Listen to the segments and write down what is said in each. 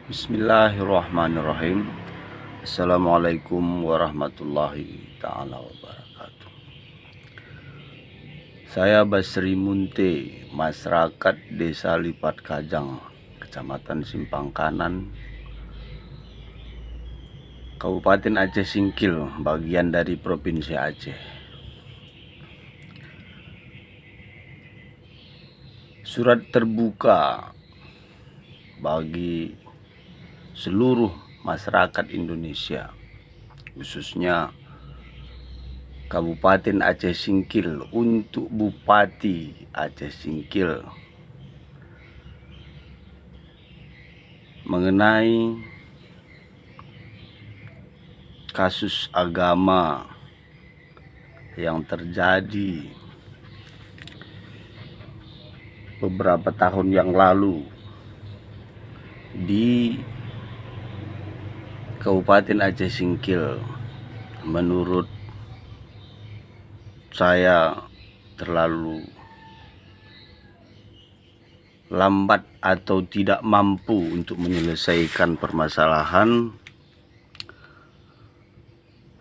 Bismillahirrahmanirrahim. Assalamualaikum warahmatullahi ta'ala wabarakatuh. Saya Basri Munte, masyarakat Desa Lipat Kajang, Kecamatan Simpang Kanan, Kabupaten Aceh Singkil, bagian dari Provinsi Aceh. Surat terbuka bagi seluruh masyarakat Indonesia, khususnya Kabupaten Aceh Singkil, untuk Bupati Aceh Singkil mengenai kasus agama yang terjadi beberapa tahun yang lalu di Kabupaten Aceh Singkil. Menurut saya terlalu lambat atau tidak mampu untuk menyelesaikan permasalahan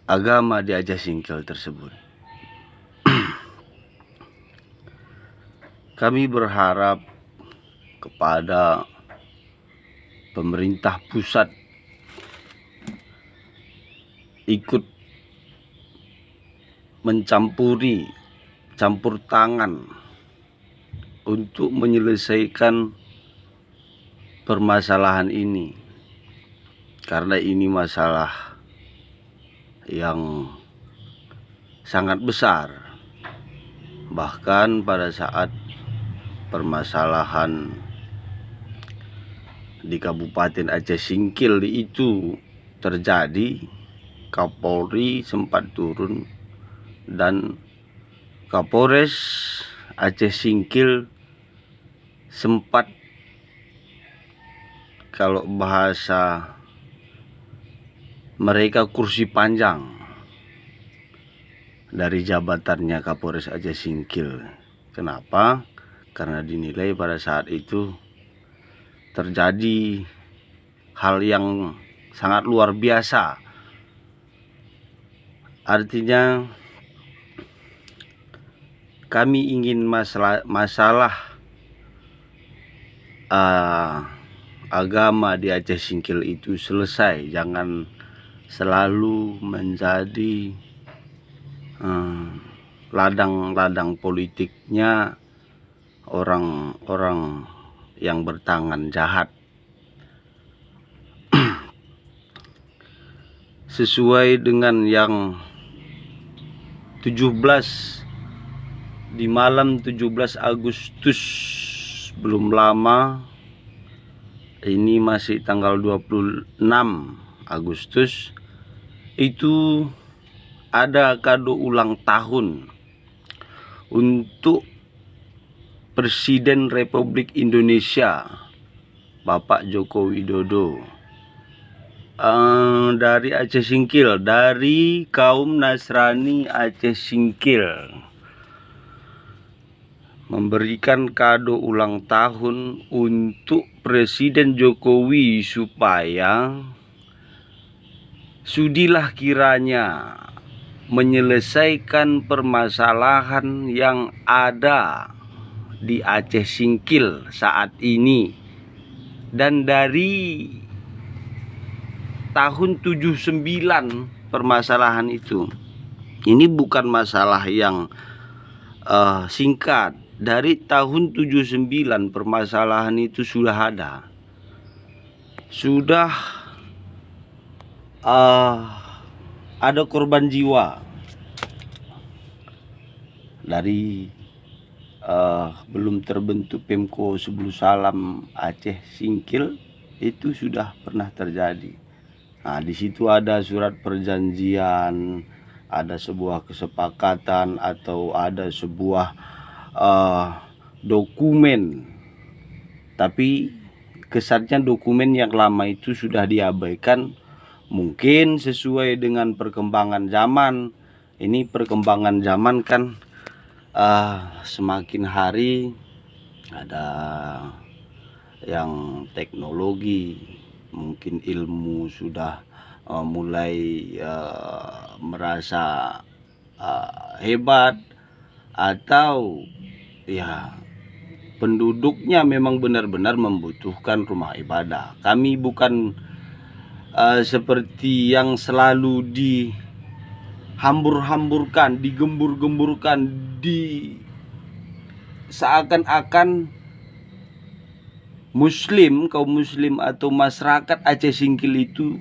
agama di Aceh Singkil tersebut. Kami berharap kepada pemerintah pusat ikut campur tangan untuk menyelesaikan permasalahan ini, karena ini masalah yang sangat besar. Bahkan pada saat permasalahan di Kabupaten Aceh Singkil itu terjadi, Kapolri sempat turun dan Kapolres Aceh Singkil sempat, kalau bahasa mereka, kursi panjang dari jabatannya Kapolres Aceh Singkil. Kenapa? Karena dinilai pada saat itu terjadi hal yang sangat luar biasa. Artinya kami ingin masalah agama di Aceh Singkil itu selesai. Jangan selalu menjadi ladang politiknya orang-orang yang bertangan jahat. Sesuai dengan yang 17 di malam 17 Agustus, belum lama ini, masih tanggal 26 Agustus, itu ada kado ulang tahun untuk Presiden Republik Indonesia Bapak Joko Widodo dari Aceh Singkil, dari kaum Nasrani Aceh Singkil, memberikan kado ulang tahun untuk Presiden Jokowi supaya sudilah kiranya menyelesaikan permasalahan yang ada di Aceh Singkil saat ini. Dan dari tahun 79 permasalahan itu, ini bukan masalah yang singkat. Dari tahun 79 permasalahan itu sudah ada. Sudah ada korban jiwa. Dari belum terbentuk Pemko Sebelu Salam Aceh Singkil itu sudah pernah terjadi. Nah, di situ ada surat perjanjian, ada sebuah kesepakatan, atau ada sebuah dokumen. Tapi kesannya dokumen yang lama itu sudah diabaikan. Mungkin sesuai dengan perkembangan zaman. Ini perkembangan zaman kan semakin hari ada yang teknologi, mungkin ilmu sudah mulai merasa hebat, atau ya penduduknya memang benar-benar membutuhkan rumah ibadah. Kami bukan seperti yang selalu dihambur-hamburkan, digembur-gemburkan, seakan-akan kaum muslim atau masyarakat Aceh Singkil itu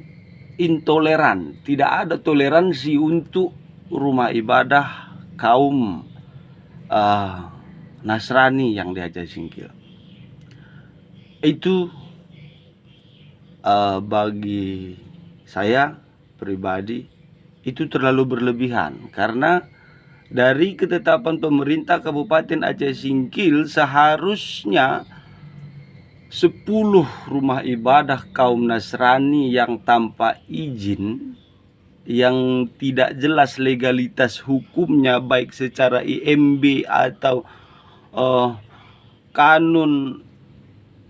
intoleran. Tidak ada toleransi untuk rumah ibadah kaum Nasrani yang di Aceh Singkil. Itu bagi saya pribadi itu terlalu berlebihan, karena dari ketetapan pemerintah Kabupaten Aceh Singkil seharusnya 10 rumah ibadah kaum Nasrani yang tanpa izin, yang tidak jelas legalitas hukumnya baik secara IMB atau kanun,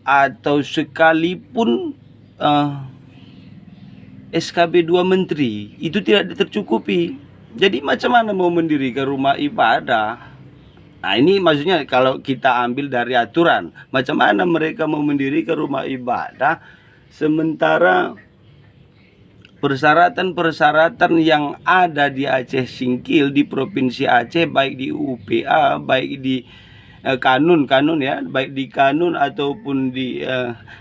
atau sekalipun SKB 2 Menteri, itu tidak tercukupi. Jadi macam mana mau mendirikan rumah ibadah? Nah, ini maksudnya kalau kita ambil dari aturan, macam mana mereka mau mendirikan rumah ibadah sementara persyaratan-persyaratan yang ada di Aceh Singkil, di Provinsi Aceh, baik di UPA, baik di kanun ya, baik di kanun ataupun di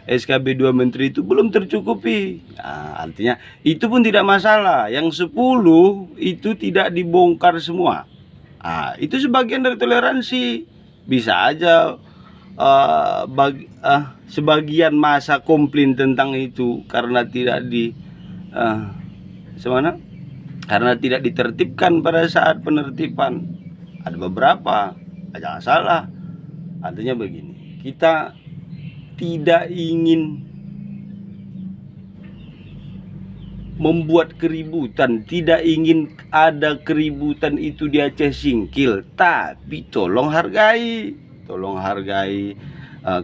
SKB 2 Menteri itu belum tercukupi. Nah, artinya itu pun tidak masalah, yang 10 itu tidak dibongkar semua. Itu sebagian dari toleransi. Bisa aja sebagian masa komplain tentang itu karena tidak karena tidak ditertibkan pada saat penertiban. Ada beberapa, jangan salah. Artinya begini, kita tidak ingin membuat keributan, tidak ingin ada keributan itu di Aceh Singkil, tapi tolong hargai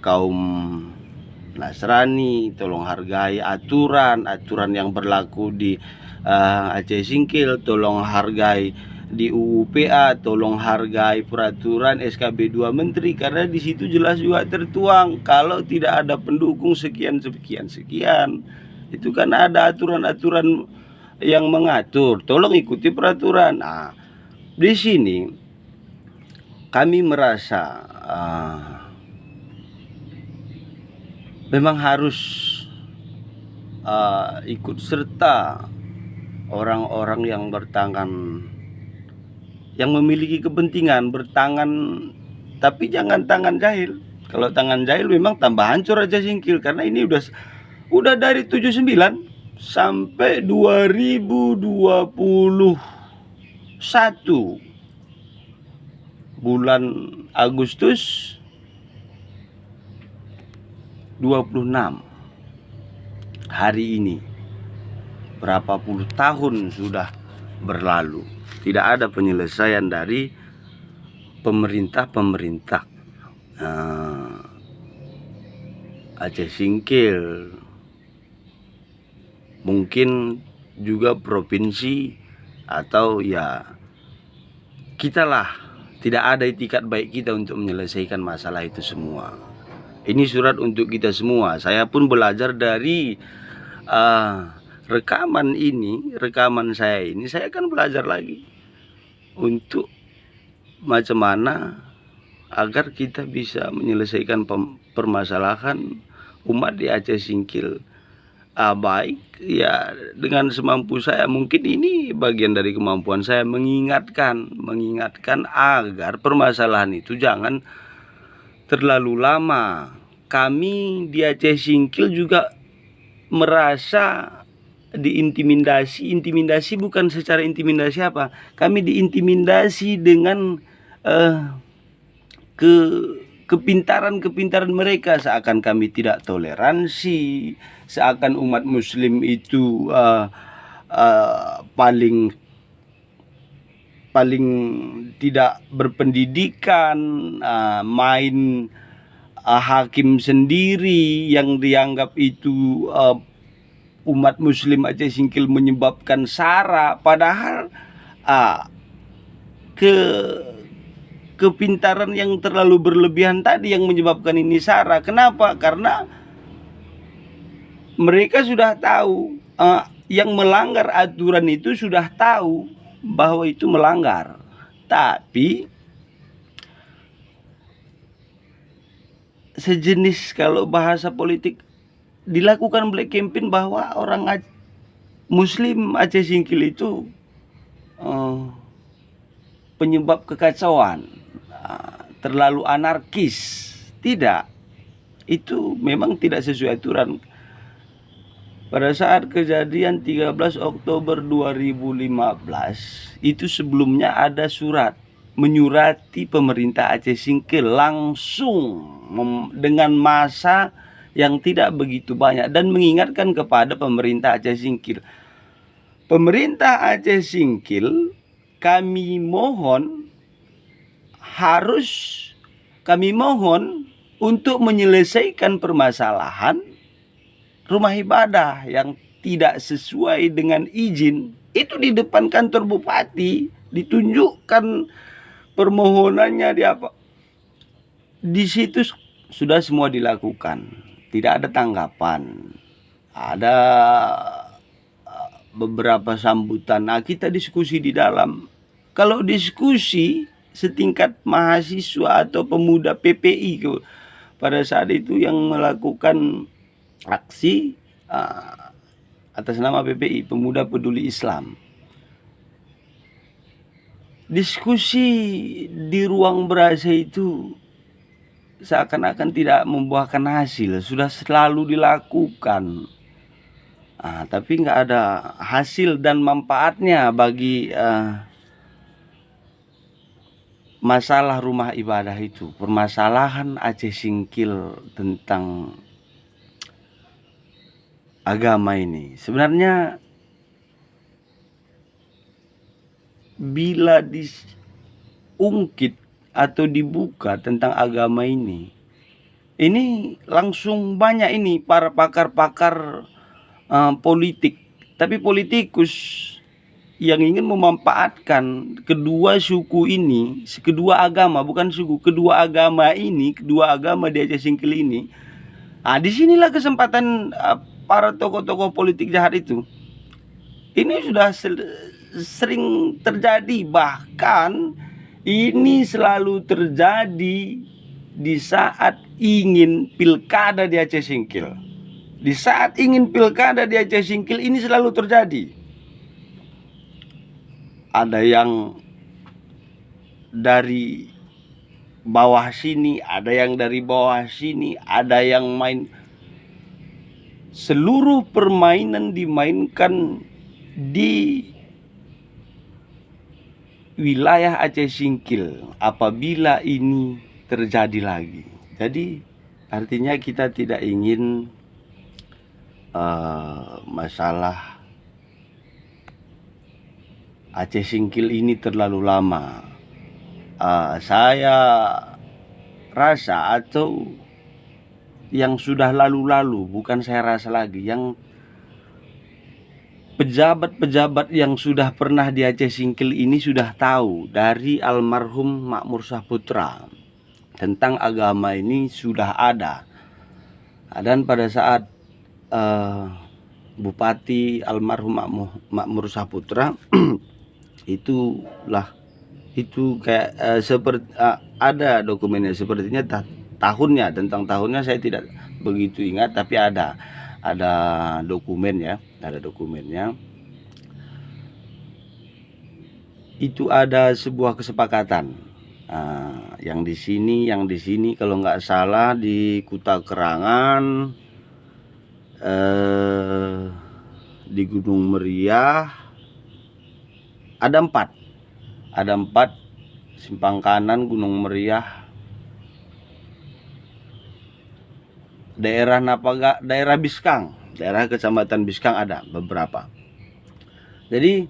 kaum Nasrani, tolong hargai aturan yang berlaku di Aceh Singkil, tolong hargai di UUPA, tolong hargai peraturan SKB 2 Menteri, karena di situ jelas juga tertuang kalau tidak ada pendukung sekian. Itu kan ada aturan-aturan yang mengatur. Tolong ikuti peraturan. Nah, di sini kami merasa memang harus ikut serta orang-orang yang yang memiliki kepentingan bertangan, tapi jangan tangan jahil. Kalau tangan jahil memang tambah hancur Aceh Singkil, karena ini udah dari 79 sampai 2021 bulan Agustus 26 hari ini, berapa puluh tahun sudah berlalu, tidak ada penyelesaian dari pemerintah Aceh Singkil, mungkin juga provinsi, atau ya kita lah, tidak ada itikat baik kita untuk menyelesaikan masalah itu semua. Ini surat untuk kita semua. Saya pun belajar dari rekaman saya ini, saya akan belajar lagi untuk macam mana agar kita bisa menyelesaikan permasalahan umat di Aceh Singkil. Baik ya, dengan semampu saya, mungkin ini bagian dari kemampuan saya mengingatkan agar permasalahan itu jangan terlalu lama. Kami di Aceh Singkil juga merasa diintimidasi bukan secara intimidasi apa, kami diintimidasi dengan kepintaran mereka, seakan kami tidak toleransi, seakan umat muslim itu paling tidak berpendidikan, main hakim sendiri yang dianggap itu umat muslim Aceh Singkil menyebabkan SARA, padahal ke kepintaran yang terlalu berlebihan tadi yang menyebabkan ini SARA. Kenapa? Karena mereka sudah tahu, yang melanggar aturan itu sudah tahu bahwa itu melanggar, tapi sejenis, kalau bahasa politik, dilakukan black campaign bahwa orang Muslim Aceh Singkil itu penyebab kekacauan, terlalu anarkis. Tidak, itu memang tidak sesuai aturan. Pada saat kejadian 13 Oktober 2015 itu sebelumnya ada surat menyurati pemerintah Aceh Singkil langsung dengan massa yang tidak begitu banyak dan mengingatkan kepada pemerintah Aceh Singkil. Pemerintah Aceh Singkil, kami mohon untuk menyelesaikan permasalahan rumah ibadah yang tidak sesuai dengan izin. Itu di depan kantor bupati ditunjukkan permohonannya di situ sudah semua dilakukan, tidak ada tanggapan. Ada beberapa sambutan. Kita diskusi di dalam. Kalau diskusi setingkat mahasiswa atau pemuda PPI pada saat itu yang melakukan aksi atas nama PPI, Pemuda Peduli Islam, diskusi di ruang berasa itu seakan-akan tidak membuahkan hasil. Sudah selalu dilakukan, tapi nggak ada hasil dan manfaatnya bagi masalah rumah ibadah itu. Permasalahan Aceh Singkil tentang agama ini sebenarnya bila diungkit atau dibuka tentang agama ini langsung banyak ini para pakar-pakar politik, tapi politikus yang ingin memanfaatkan kedua suku ini, kedua agama, bukan suku, kedua agama di Aceh Singkil ini. Disinilah kesempatan para tokoh-tokoh politik jahat itu. Ini sudah sering terjadi, bahkan ini selalu terjadi di saat ingin pilkada di Aceh Singkil. Di saat ingin pilkada di Aceh Singkil ini selalu terjadi. Ada yang dari bawah sini, ada yang dari bawah sini, ada yang main. Seluruh permainan dimainkan di wilayah Aceh Singkil apabila ini terjadi lagi. Jadi artinya kita tidak ingin masalah Aceh Singkil ini terlalu lama. Saya rasa, atau yang sudah lalu-lalu, bukan saya rasa lagi, yang pejabat-pejabat yang sudah pernah di Aceh Singkil ini sudah tahu dari almarhum Makmur Saputra tentang agama ini sudah ada. Dan pada saat Bupati almarhum Makmur Saputra itu kayak seperti ada dokumennya, sepertinya tentang tahunnya saya tidak begitu ingat, tapi ada dokumennya. Itu ada sebuah kesepakatan, yang di sini kalau nggak salah di Kuta Kerangan, di Gunung Meriah ada 4 simpang kanan Gunung Meriah, daerah Napaga, daerah Biskang, daerah Kecamatan Biskang ada beberapa. Jadi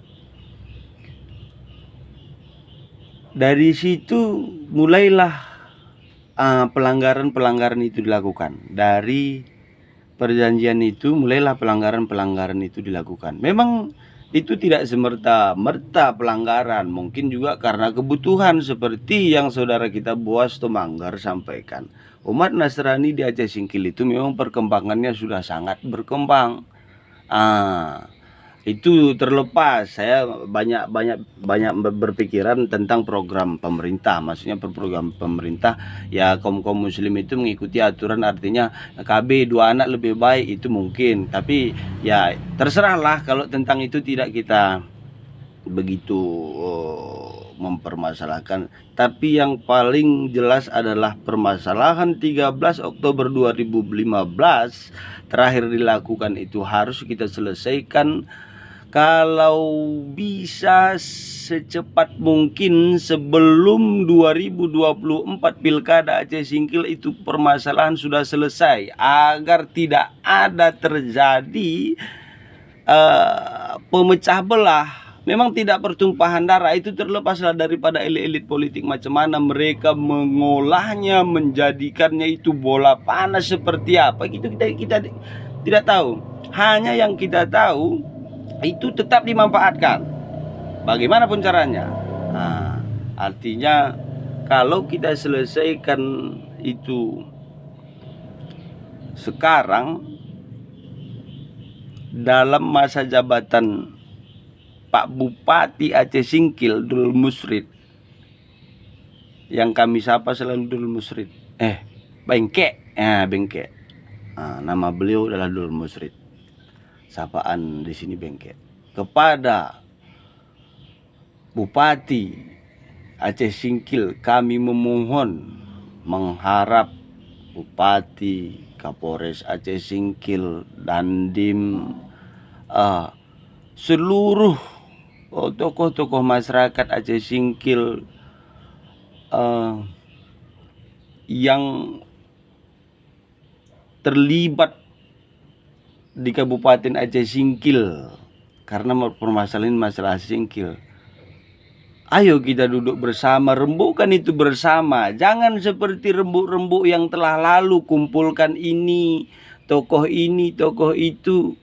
dari situ mulailah pelanggaran itu dilakukan dari perjanjian itu mulailah pelanggaran-pelanggaran itu dilakukan. Memang itu tidak semerta-merta pelanggaran, mungkin juga karena kebutuhan seperti yang saudara kita Boas Tomanggar sampaikan. Umat Nasrani di Aceh Singkil itu memang perkembangannya sudah sangat berkembang. Itu terlepas saya banyak berpikiran tentang program pemerintah, maksudnya program pemerintah ya kaum muslim itu mengikuti aturan, artinya KB 2 anak lebih baik itu mungkin, tapi ya terserahlah kalau tentang itu tidak kita begitu mempermasalahkan. Tapi yang paling jelas adalah permasalahan 13 Oktober 2015 terakhir dilakukan itu harus kita selesaikan kalau bisa secepat mungkin sebelum 2024 Pilkada Aceh Singkil itu permasalahan sudah selesai, agar tidak ada terjadi pemecah belah. Memang tidak pertumpahan darah, itu terlepaslah daripada elit-elit politik macam mana mereka mengolahnya, menjadikannya itu bola panas seperti apa. Kita tidak tahu. Hanya yang kita tahu itu tetap dimanfaatkan bagaimanapun caranya. Artinya kalau kita selesaikan itu sekarang dalam masa jabatan Pak Bupati Aceh Singkil Dul Musrid, yang kami sapa selalu Dul Musrid, Bengkek, Bengkek. Nama beliau adalah Dul Musrid, sapaan di sini Bengkek. Kepada Bupati Aceh Singkil kami memohon, mengharap Bupati, Kapolres Aceh Singkil, Dandim, seluruh tokoh-tokoh masyarakat Aceh Singkil yang terlibat di Kabupaten Aceh Singkil karena permasalahan masalah Singkil. Ayo kita duduk bersama, rembukkan itu bersama. Jangan seperti rembuk-rembuk yang telah lalu, kumpulkan ini, tokoh itu.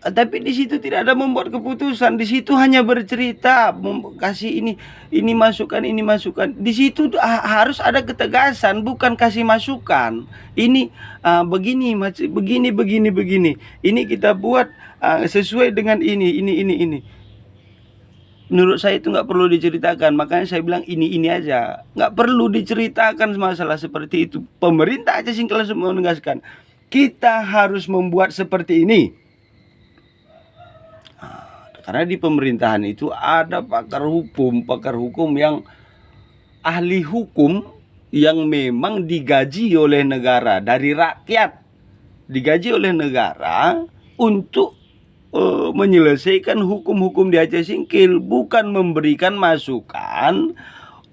Tapi di situ tidak ada membuat keputusan, di situ hanya bercerita, kasih ini masukan. Di situ harus ada ketegasan, bukan kasih masukan. Ini begini. Ini kita buat sesuai dengan ini. Menurut saya itu nggak perlu diceritakan, makanya saya bilang ini aja, nggak perlu diceritakan masalah seperti itu. Pemerintah Aceh Singkil semua menegaskan kita harus membuat seperti ini. Karena di pemerintahan itu ada pakar hukum yang ahli hukum yang memang digaji oleh negara dari rakyat, digaji oleh negara untuk menyelesaikan hukum-hukum di Aceh Singkil, bukan memberikan masukan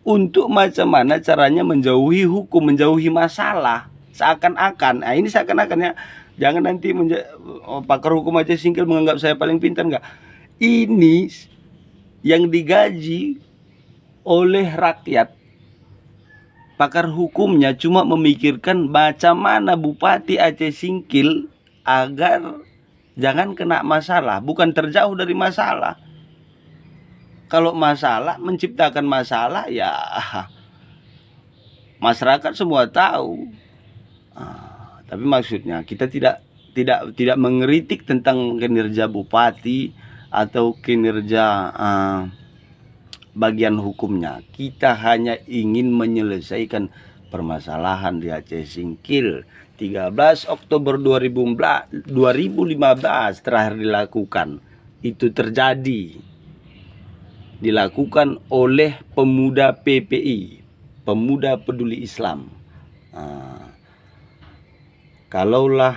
untuk macam mana caranya menjauhi hukum, menjauhi masalah. Seakan-akan, ini seakan-akan ya, jangan nanti pakar hukum Aceh Singkil menganggap saya paling pintar, enggak. Ini yang digaji oleh rakyat. Pakar hukumnya cuma memikirkan macam mana Bupati Aceh Singkil agar jangan kena masalah, bukan terjauh dari masalah. Kalau masalah, menciptakan masalah, ya masyarakat semua tahu. Tapi maksudnya kita tidak mengkritik tentang kinerja bupati atau kinerja bagian hukumnya. Kita hanya ingin menyelesaikan permasalahan di Aceh Singkil. 13 Oktober 2015 terakhir dilakukan. Itu dilakukan oleh pemuda PPI, Pemuda Peduli Islam. Kalaulah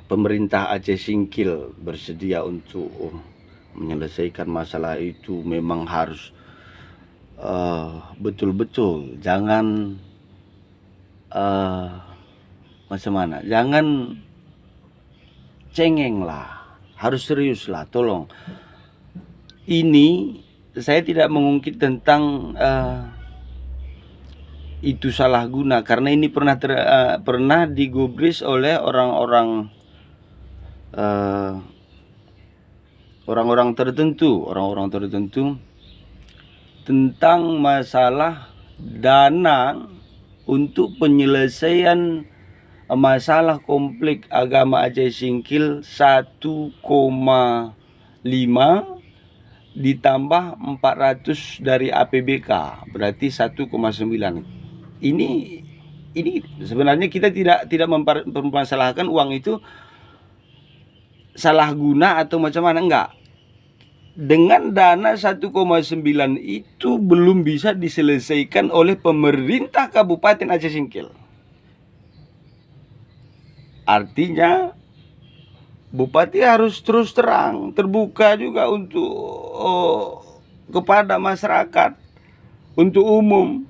pemerintah Aceh Singkil bersedia untuk menyelesaikan masalah itu, memang harus betul-betul, jangan macam mana, jangan cengeng lah, harus serius lah, tolong. Ini saya tidak mengungkit tentang itu salah guna, karena ini pernah digubris oleh orang-orang tertentu tentang masalah dana untuk penyelesaian masalah konflik agama Aceh Singkil 1,5 ditambah 400 dari APBK, berarti 1,9. Ini sebenarnya kita tidak mempermasalahkan uang itu salah guna atau macam mana, enggak. Dengan dana 1,9 itu belum bisa diselesaikan oleh pemerintah Kabupaten Aceh Singkil. Artinya Bupati harus terus terang, terbuka juga untuk kepada masyarakat, untuk umum,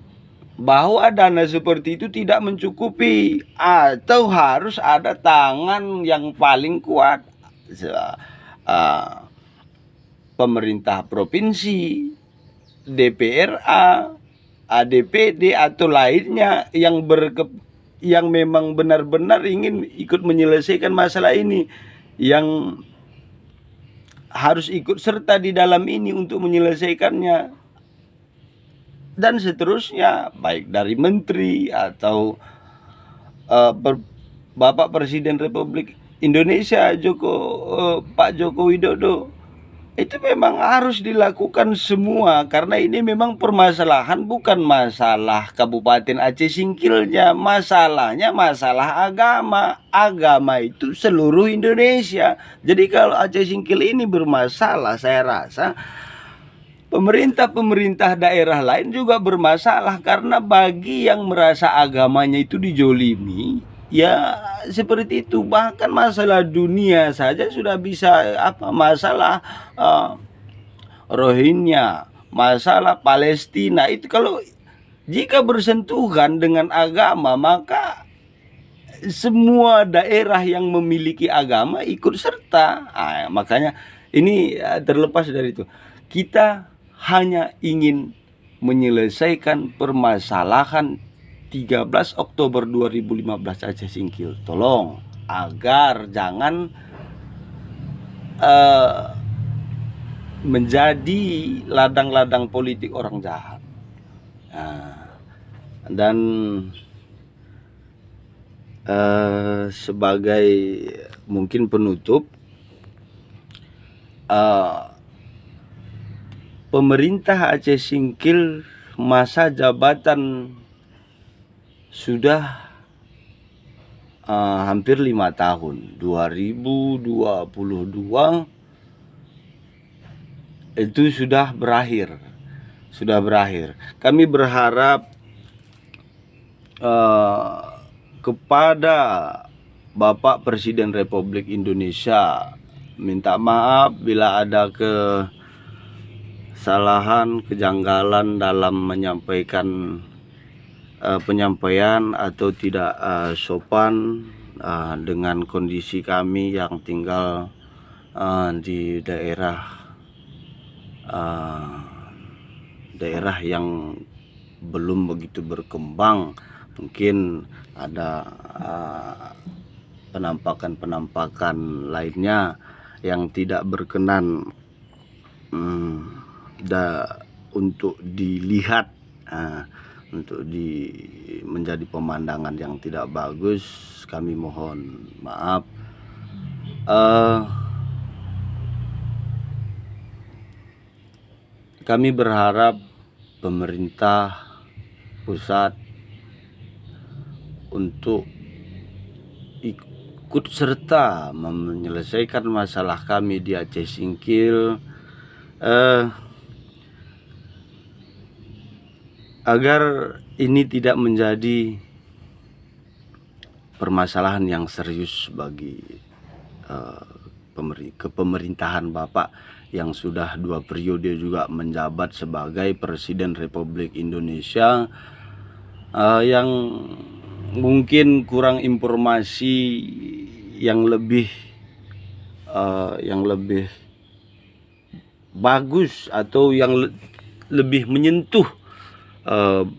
bahwa dana seperti itu tidak mencukupi atau harus ada tangan yang paling kuat, pemerintah provinsi, DPRA, ADPD atau lainnya yang memang benar-benar ingin ikut menyelesaikan masalah ini, yang harus ikut serta di dalam ini untuk menyelesaikannya, dan seterusnya, baik dari menteri atau Bapak Presiden Republik Indonesia Pak Joko Widodo. Itu memang harus dilakukan semua, karena ini memang permasalahan bukan masalah Kabupaten Aceh Singkilnya, masalahnya masalah agama. Agama itu seluruh Indonesia. Jadi kalau Aceh Singkil ini bermasalah, saya rasa pemerintah daerah lain juga bermasalah, karena bagi yang merasa agamanya itu dijolimi, ya seperti itu. Bahkan masalah dunia saja sudah bisa masalah Rohingya, masalah Palestina, itu kalau jika bersentuhan dengan agama, maka semua daerah yang memiliki agama ikut serta. Makanya ini terlepas dari itu, kita hanya ingin menyelesaikan permasalahan 13 Oktober 2015 Aceh Singkil. Tolong agar jangan menjadi ladang-ladang politik orang jahat. Dan sebagai mungkin penutup, pemerintah Aceh Singkil masa jabatan sudah hampir 5 tahun. 2022 itu sudah berakhir. Kami berharap kepada Bapak Presiden Republik Indonesia, minta maaf bila ada kesalahan, kejanggalan dalam menyampaikan penyampaian atau tidak sopan dengan kondisi kami yang tinggal di daerah yang belum begitu berkembang. Mungkin ada penampakan lainnya yang tidak berkenan untuk dilihat, untuk menjadi pemandangan yang tidak bagus. Kami mohon maaf. Kami berharap pemerintah pusat untuk ikut serta menyelesaikan masalah kami di Aceh Singkil, agar ini tidak menjadi permasalahan yang serius bagi kepemerintahan Bapak yang sudah 2 periode juga menjabat sebagai Presiden Republik Indonesia, yang mungkin kurang informasi yang lebih bagus atau yang lebih menyentuh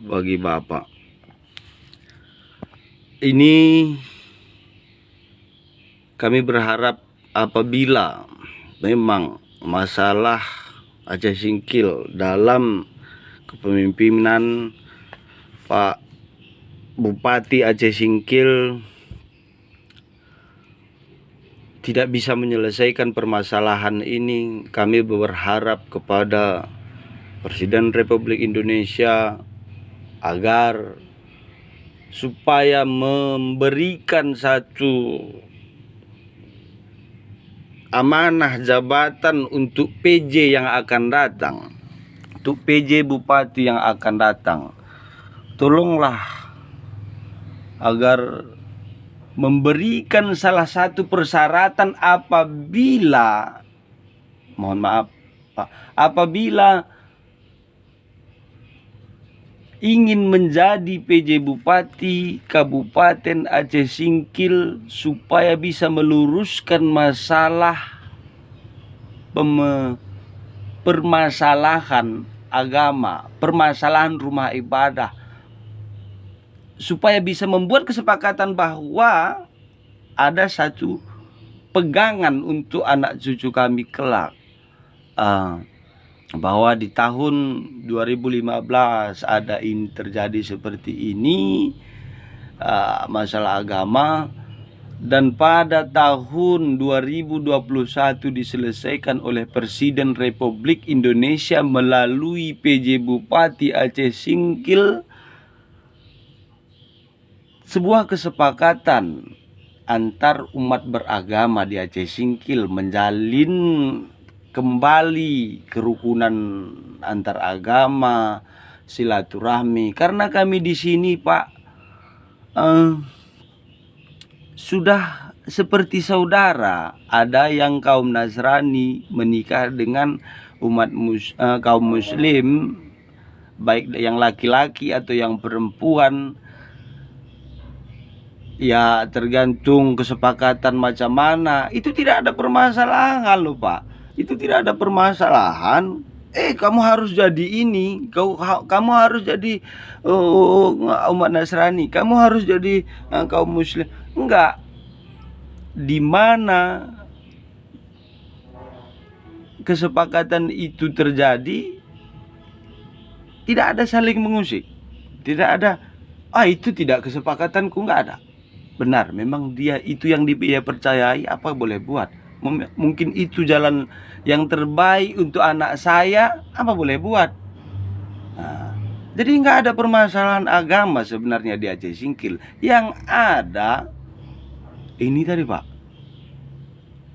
bagi Bapak. Ini kami berharap apabila memang masalah Aceh Singkil dalam kepemimpinan Pak Bupati Aceh Singkil tidak bisa menyelesaikan permasalahan ini, kami berharap kepada Presiden Republik Indonesia agar supaya memberikan satu amanah jabatan untuk PJ yang akan datang, untuk PJ Bupati yang akan datang. Tolonglah agar memberikan salah satu persyaratan apabila, mohon maaf Pak, apabila ingin menjadi PJ Bupati Kabupaten Aceh Singkil supaya bisa meluruskan masalah permasalahan agama, permasalahan rumah ibadah, supaya bisa membuat kesepakatan bahwa ada satu pegangan untuk anak cucu kami kelak, bahwa di tahun 2015 ada ini terjadi seperti ini, masalah agama, dan pada tahun 2021 diselesaikan oleh Presiden Republik Indonesia melalui PJ Bupati Aceh Singkil, sebuah kesepakatan antar umat beragama di Aceh Singkil menjalin kembali kerukunan antar agama, silaturahmi. Karena kami di sini, Pak, sudah seperti saudara. Ada yang kaum Nasrani menikah dengan kaum Muslim, baik yang laki-laki atau yang perempuan. Ya tergantung kesepakatan macam mana. Itu tidak ada permasalahan loh Pak. Itu tidak ada permasalahan. Kamu harus jadi ini, kamu harus jadi umat Nasrani, kamu harus jadi kaum Muslim. Enggak. Di mana kesepakatan itu terjadi, tidak ada saling mengusik. Tidak ada, itu tidak kesepakatanku, enggak ada. Benar, memang dia itu yang dia percayai, apa boleh buat. Mungkin itu jalan yang terbaik untuk anak saya, apa boleh buat. Jadi nggak ada permasalahan agama sebenarnya di Aceh Singkil. Yang ada ini tadi Pak,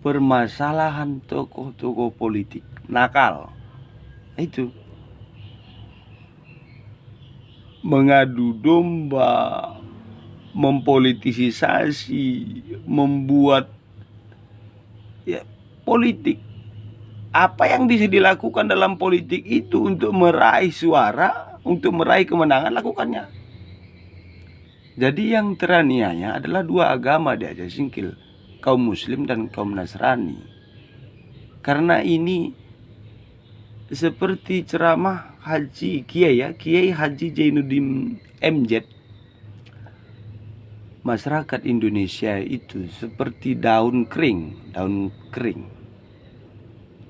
permasalahan tokoh-tokoh politik nakal. Itu mengadu domba, mempolitisasi, membuat politik. Apa yang bisa dilakukan dalam politik itu untuk meraih suara, untuk meraih kemenangan, lakukannya. Jadi yang teraniaya adalah dua agama di Aceh Singkil, kaum Muslim dan kaum Nasrani. Karena ini seperti ceramah Kiai Haji Zainuddin MZ. Masyarakat Indonesia itu seperti daun kering,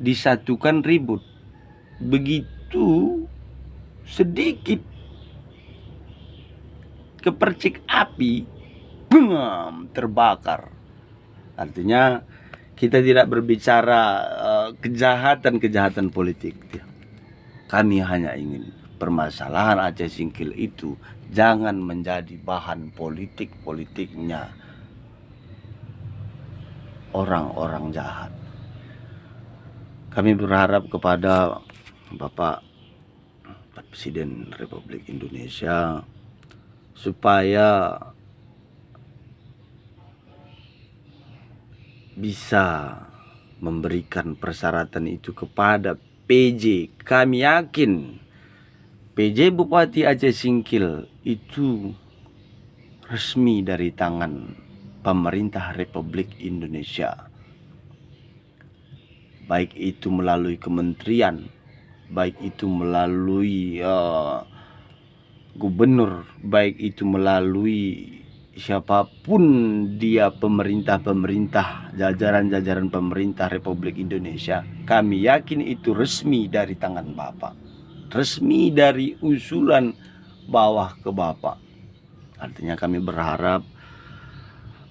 disatukan ribut. Begitu sedikit kepercik api, bam, terbakar. Artinya kita tidak berbicara kejahatan politik. Kami hanya ingin permasalahan Aceh Singkil itu jangan menjadi bahan politiknya orang-orang jahat. Kami berharap kepada Bapak Presiden Republik Indonesia supaya bisa memberikan persyaratan itu kepada PJ. Kami yakin PJ Bupati Aceh Singkil itu resmi dari tangan pemerintah Republik Indonesia. Baik itu melalui kementerian, baik itu melalui gubernur, baik itu melalui siapapun dia, pemerintah-pemerintah, jajaran-jajaran pemerintah Republik Indonesia, kami yakin itu resmi dari tangan Bapak, resmi dari usulan bawah ke Bapak. Artinya kami berharap,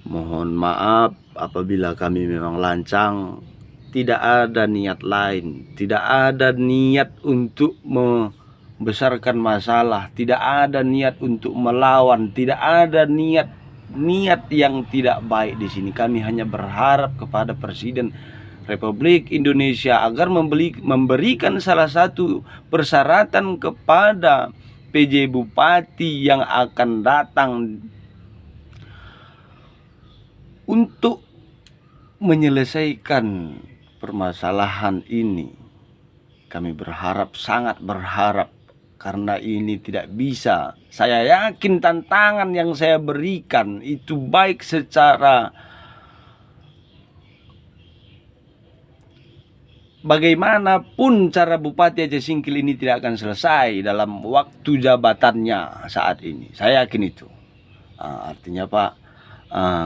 mohon maaf apabila kami memang lancang. Tidak ada niat lain, tidak ada niat untuk membesarkan masalah, tidak ada niat untuk melawan, tidak ada niat yang tidak baik di sini. Kami hanya berharap kepada Presiden Republik Indonesia agar memberikan salah satu persyaratan kepada PJ Bupati yang akan datang untuk menyelesaikan permasalahan ini. Kami berharap, sangat berharap, karena ini tidak bisa. Saya yakin tantangan yang saya berikan itu baik secara bagaimanapun cara Bupati Aceh Singkil ini tidak akan selesai dalam waktu jabatannya saat ini. Saya yakin itu. Artinya Pak,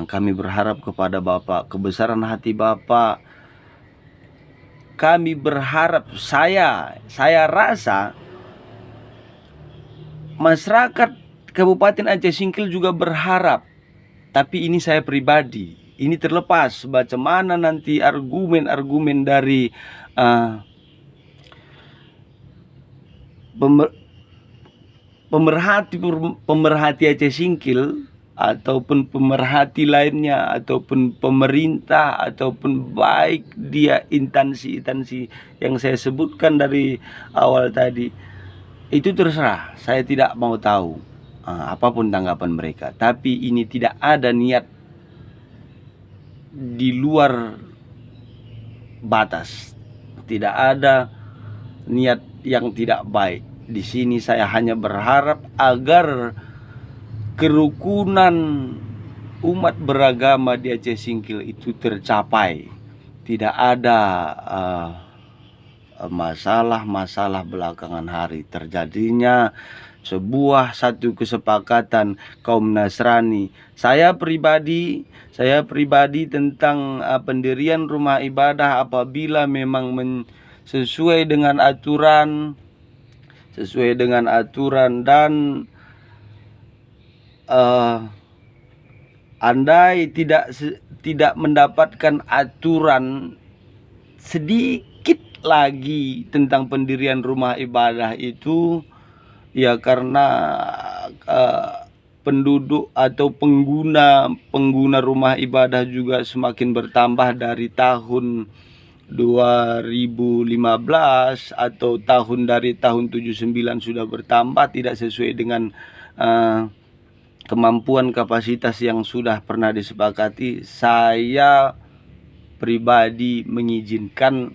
kami berharap kepada Bapak, kebesaran hati Bapak. Kami berharap, saya rasa masyarakat Kabupaten Aceh Singkil juga berharap. Tapi ini saya pribadi, ini terlepas bagaimana nanti argumen-argumen dari pemerhati Aceh Singkil, ataupun pemerhati lainnya, ataupun pemerintah, ataupun baik dia instansi-instansi yang saya sebutkan dari awal tadi, itu terserah. Saya tidak mau tahu apapun tanggapan mereka. Tapi ini tidak ada niat di luar batas, tidak ada niat yang tidak baik. Di sini saya hanya berharap agar kerukunan umat beragama di Aceh Singkil itu tercapai. Tidak ada masalah-masalah belakangan hari. Terjadinya satu kesepakatan kaum Nasrani. Saya pribadi tentang pendirian rumah ibadah apabila memang sesuai dengan aturan dan andai tidak mendapatkan aturan sedikit lagi tentang pendirian rumah ibadah itu, ya karena penduduk atau pengguna rumah ibadah juga semakin bertambah dari tahun 2015 atau dari tahun 79 sudah bertambah, tidak sesuai dengan kemampuan kapasitas yang sudah pernah disepakati. Saya pribadi mengizinkan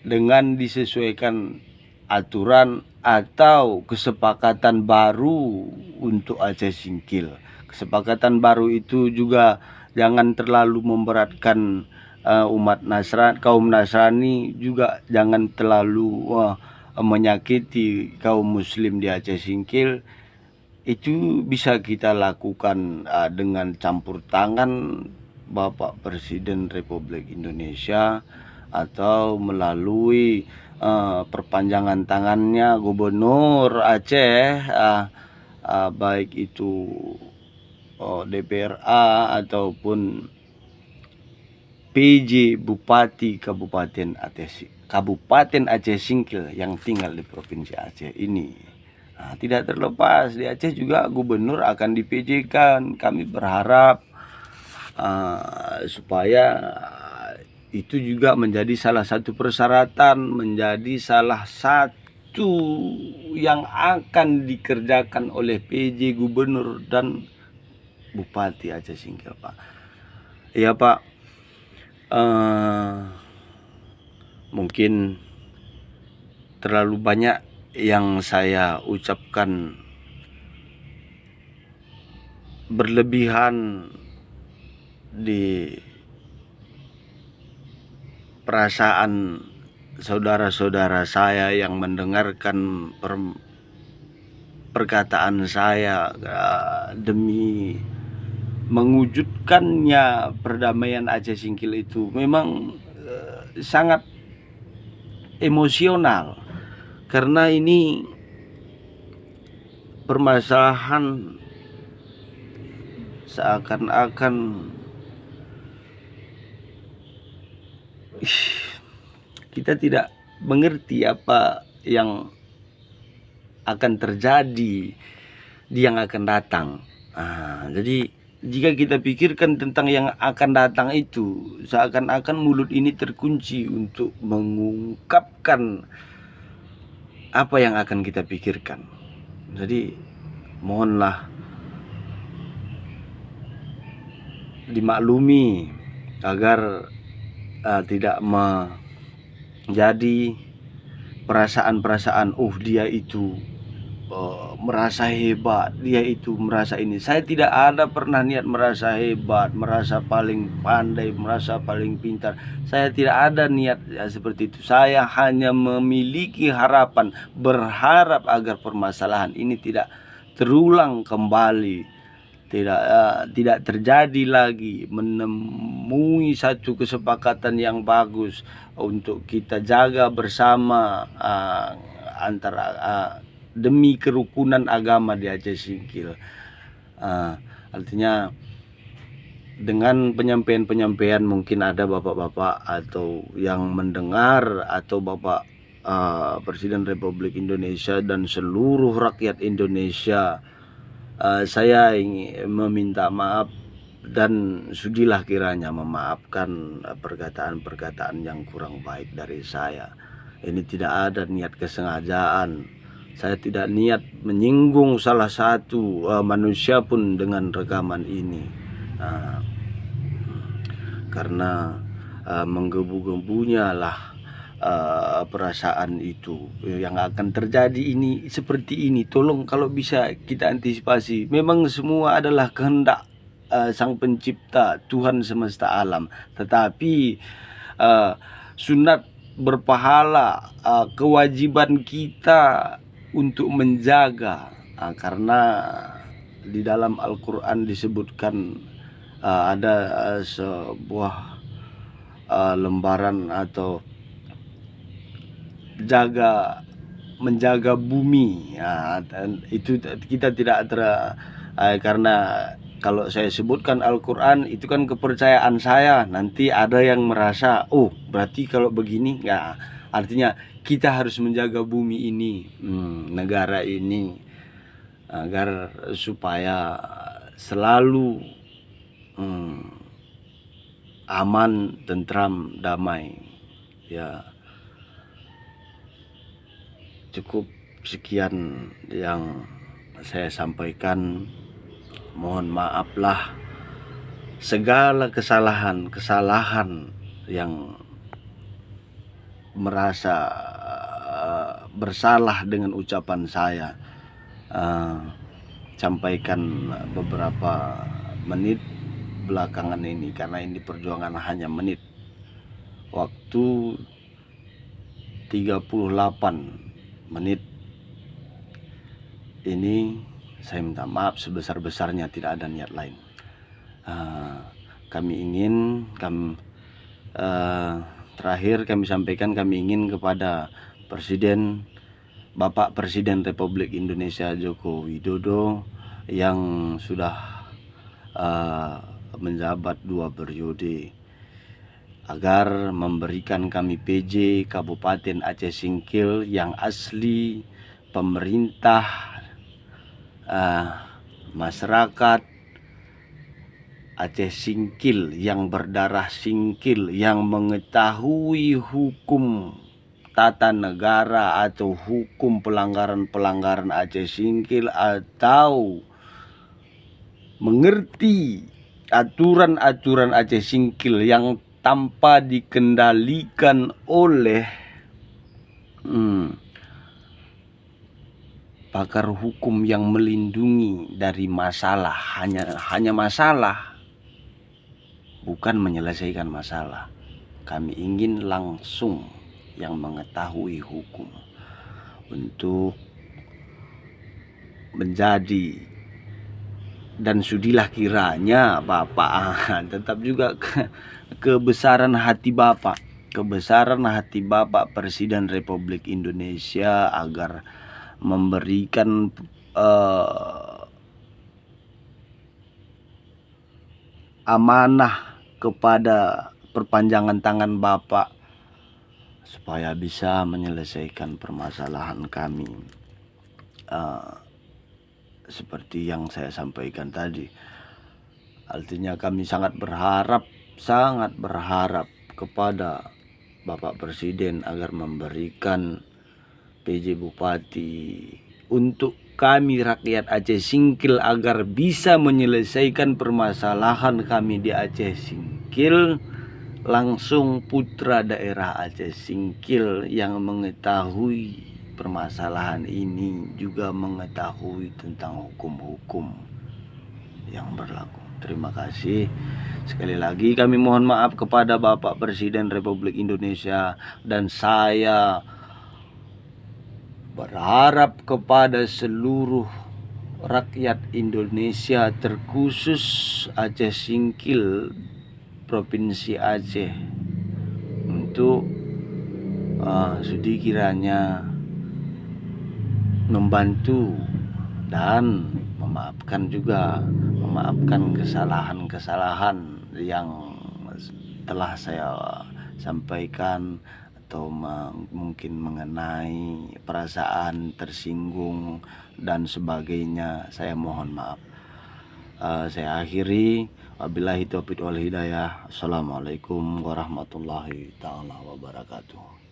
dengan disesuaikan aturan atau kesepakatan baru untuk Aceh Singkil. Kesepakatan baru itu juga jangan terlalu memberatkan kaum Nasrani, juga jangan terlalu menyakiti kaum muslim di Aceh Singkil. Itu bisa kita lakukan dengan campur tangan Bapak Presiden Republik Indonesia atau melalui perpanjangan tangannya Gubernur Aceh, baik itu DPRA ataupun PJ Bupati Kabupaten Aceh Singkil yang tinggal di Provinsi Aceh ini. Tidak terlepas di Aceh juga gubernur akan di-PJ-kan. Kami berharap supaya itu juga menjadi salah satu persyaratan, menjadi salah satu yang akan dikerjakan oleh PJ Gubernur dan Bupati Aceh Singkil, Pak. Ya Pak, mungkin terlalu banyak yang saya ucapkan berlebihan di perasaan saudara-saudara saya yang mendengarkan perkataan saya demi mewujudkannya perdamaian Aceh Singkil itu memang sangat emosional, karena ini permasalahan seakan-akan kita tidak mengerti apa yang akan terjadi di yang akan datang. Jadi jika kita pikirkan tentang yang akan datang itu, seakan-akan mulut ini terkunci untuk mengungkapkan apa yang akan kita pikirkan. Jadi mohonlah dimaklumi agar tidak menjadi perasaan-perasaan dia itu merasa hebat, dia itu merasa ini. Saya tidak ada pernah niat merasa hebat, merasa paling pandai, merasa paling pintar. Saya tidak ada niat seperti itu. Saya hanya memiliki harapan, berharap agar permasalahan ini tidak terulang kembali, tidak terjadi lagi, menemui satu kesepakatan yang bagus untuk kita jaga bersama antara demi kerukunan agama di Aceh Singkil. Artinya dengan penyampaian-penyampaian, mungkin ada bapak-bapak atau yang mendengar, atau bapak Presiden Republik Indonesia dan seluruh rakyat Indonesia, saya ingin meminta maaf dan sudilah kiranya memaafkan perkataan-perkataan yang kurang baik dari saya. Ini tidak ada niat kesengajaan. Saya tidak niat menyinggung salah satu manusia pun dengan rekaman ini, karena menggebu-gebunya lah perasaan itu yang akan terjadi ini seperti ini. Tolong kalau bisa kita antisipasi. Memang semua adalah kehendak Sang Pencipta, Tuhan semesta alam, tetapi sunat berpahala, kewajiban kita untuk menjaga, karena di dalam Al-Quran disebutkan ada sebuah lembaran atau menjaga bumi. Itu kita tidak karena kalau saya sebutkan Al-Quran itu kan kepercayaan saya, nanti ada yang merasa berarti kalau begini artinya kita harus menjaga bumi ini, negara ini, agar supaya selalu aman, tentram, damai. Ya, cukup sekian yang saya sampaikan. Mohon maaflah segala kesalahan yang merasa bersalah dengan ucapan saya. Sampaikan beberapa menit belakangan ini, karena ini perjuangan hanya menit, waktu 38 menit ini. Saya minta maaf sebesar-besarnya, tidak ada niat lain. Terakhir kami sampaikan, kami ingin kepada Bapak Presiden Republik Indonesia Joko Widodo yang sudah menjabat 2 periode, agar memberikan kami PJ Kabupaten Aceh Singkil yang asli, pemerintah, masyarakat Aceh Singkil yang berdarah Singkil, yang mengetahui hukum tata negara atau hukum pelanggaran-pelanggaran Aceh Singkil, atau mengerti aturan-aturan Aceh Singkil yang tanpa dikendalikan oleh pakar hukum yang melindungi dari masalah, hanya masalah, bukan menyelesaikan masalah. Kami ingin langsung yang mengetahui hukum untuk menjadi, dan sudilah kiranya Bapak tetap juga kebesaran hati Bapak, kebesaran hati Bapak Presiden Republik Indonesia agar memberikan amanah kepada perpanjangan tangan Bapak supaya bisa menyelesaikan permasalahan kami. Seperti yang saya sampaikan tadi, artinya kami sangat berharap kepada Bapak Presiden agar memberikan PJ Bupati untuk kami rakyat Aceh Singkil agar bisa menyelesaikan permasalahan kami di Aceh Singkil. Langsung putra daerah Aceh Singkil yang mengetahui permasalahan ini juga mengetahui tentang hukum-hukum yang berlaku. Terima kasih. Sekali lagi kami mohon maaf kepada Bapak Presiden Republik Indonesia, dan saya berharap kepada seluruh rakyat Indonesia, terkhusus Aceh Singkil, Provinsi Aceh, untuk sudi kiranya membantu dan memaafkan kesalahan yang telah saya sampaikan atau mungkin mengenai perasaan tersinggung dan sebagainya. Saya mohon maaf. Saya akhiri, wabillahi taufiq wal hidayah. Assalamualaikum warahmatullahi taala wabarakatuh.